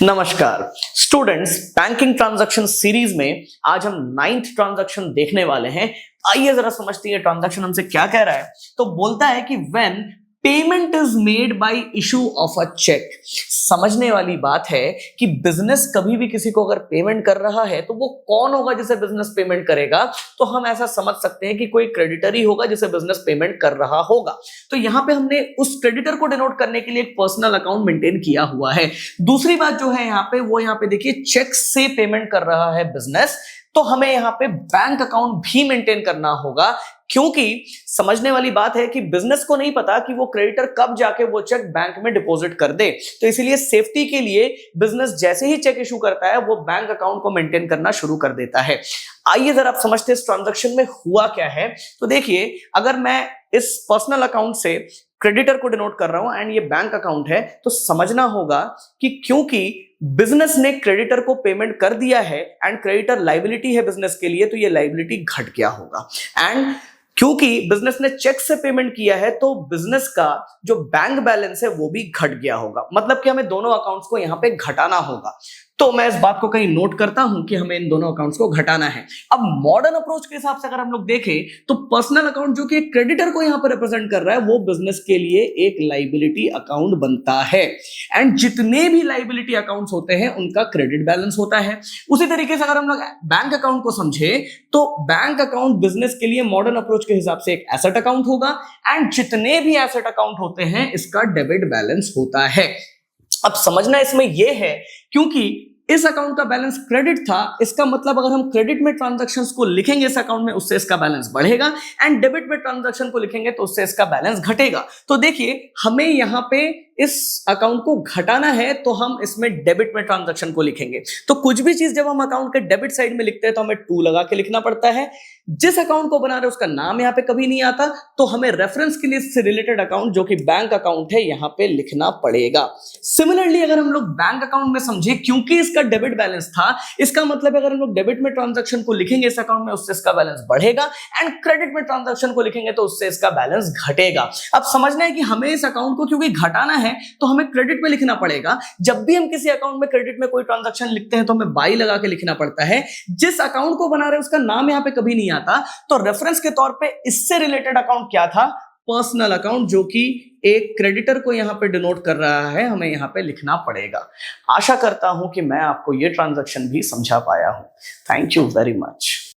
नमस्कार students, banking transaction series में आज हम 9th ट्रांजैक्शन देखने वाले हैं। आइए जरा समझते हैं ट्रांजैक्शन हमसे क्या कह रहा है। तो बोलता है कि when payment is made by issue of a cheque. समझने वाली बात है कि बिजनेस कभी भी किसी को अगर पेमेंट कर रहा है तो वो कौन होगा जिसे बिजनेस पेमेंट करेगा। तो हम ऐसा समझ सकते हैं कि कोई क्रेडिटर ही होगा जिसे बिजनेस पेमेंट कर रहा होगा। तो यहां पे हमने उस क्रेडिटर को डिनोट करने के लिए एक पर्सनल अकाउंट मेंटेन किया हुआ है। दूसरी बात जो है यहाँ पे वो यहाँ पे देखिए चेक से पेमेंट कर रहा है बिजनेस, तो हमें यहाँ पे बैंक अकाउंट भी मेंटेन करना होगा, क्योंकि समझने वाली बात है कि बिजनेस को नहीं पता कि वो क्रेडिटर कब जाके वो चेक बैंक में डिपॉजिट कर दे। तो इसीलिए सेफ्टी के लिए बिजनेस जैसे ही चेक इशू करता है वो बैंक अकाउंट को मेंटेन करना शुरू कर देता है। आइए जरा आप समझते हैं इस ट्रांजैक्शन में हुआ क्या है। तो देखिए, अगर मैं इस पर्सनल अकाउंट से क्रेडिटर को डिनोट कर रहा हूं एंड ये बैंक अकाउंट है, तो समझना होगा कि क्योंकि बिजनेस ने क्रेडिटर को पेमेंट कर दिया है एंड क्रेडिटर लायबिलिटी है बिजनेस के लिए, तो ये लायबिलिटी घट गया होगा। एंड क्योंकि बिजनेस ने चेक से पेमेंट किया है तो बिजनेस का जो बैंक बैलेंस है वो भी घट गया होगा। मतलब कि हमें दोनों अकाउंट्स को यहां पे घटाना होगा। तो मैं इस बात को कहीं नोट करता हूं कि हमें इन दोनों अकाउंट्स को घटाना है। अब मॉडर्न अप्रोच के हिसाब से अगर हम लोग देखें तो पर्सनल अकाउंट जो कि क्रेडिटर को यहां पर रिप्रेजेंट कर रहा है वो बिजनेस के लिए एक लायबिलिटी अकाउंट बनता है। एंड जितने भी लायबिलिटी अकाउंट्स होते हैं उनका क्रेडिट बैलेंस होता है। उसी तरीके से अगर हम लोग बैंक अकाउंट को समझे तो बैंक अकाउंट बिजनेस के लिए मॉडर्न अप्रोच के हिसाब से एक एसेट अकाउंट होगा एंड जितने भी एसेट अकाउंट होते हैं इसका डेबिट बैलेंस होता है। अब समझना इसमें यह है, क्योंकि इस अकाउंट का बैलेंस क्रेडिट था, इसका मतलब अगर हम क्रेडिट में ट्रांजैक्शंस को लिखेंगे इस अकाउंट में, उससे इसका बैलेंस बढ़ेगा एंड डेबिट में ट्रांजैक्शन को लिखेंगे तो उससे इसका बैलेंस घटेगा। तो देखिए, हमें यहां पे इस अकाउंट को घटाना है तो हम इसमें डेबिट में ट्रांजैक्शन को लिखेंगे। तो कुछ भी चीज जब हम अकाउंट के डेबिट साइड में लिखते हैं तो हमें 2 लगा के लिखना पड़ता है। जिस अकाउंट को बना रहे उसका नाम यहां पे कभी नहीं आता, तो हमें रेफरेंस के लिए इससे रिलेटेड अकाउंट जो कि बैंक अकाउंट है यहां पे लिखना पड़ेगा। सिमिलरली अगर हम लोग बैंक अकाउंट में समझे, क्योंकि इसका डेबिट बैलेंस था, इसका मतलब अगर हम लोग डेबिट में ट्रांजैक्शन को लिखेंगे इस अकाउंट में, उससे इसका बैलेंस बढ़ेगा एंड क्रेडिट में ट्रांजैक्शन को लिखेंगे तो उससे इसका बैलेंस घटेगा। अब समझना है कि हमें इस अकाउंट को क्योंकि घटाना है तो हमें क्रेडिट में लिखना पड़ेगा। जब भी हम किसी अकाउंट में क्रेडिट में कोई ट्रांजैक्शन लिखते हैं तो हमें बाई लगा के लिखना पड़ता है। जिस अकाउंट को बना रहे उसका नाम यहां पे कभी नहीं आता, तो रेफरेंस के तौर पे इससे रिलेटेड अकाउंट क्या था? पर्सनल अकाउंट, जो कि एक क्रेडिटर को यहां पे डिनोट कर रहा है, हमें यहां पे लिखना पड़ेगा। आशा करता हूं कि मैं आपको ये ट्रांजैक्शन भी समझा पाया हूं। Thank you very much.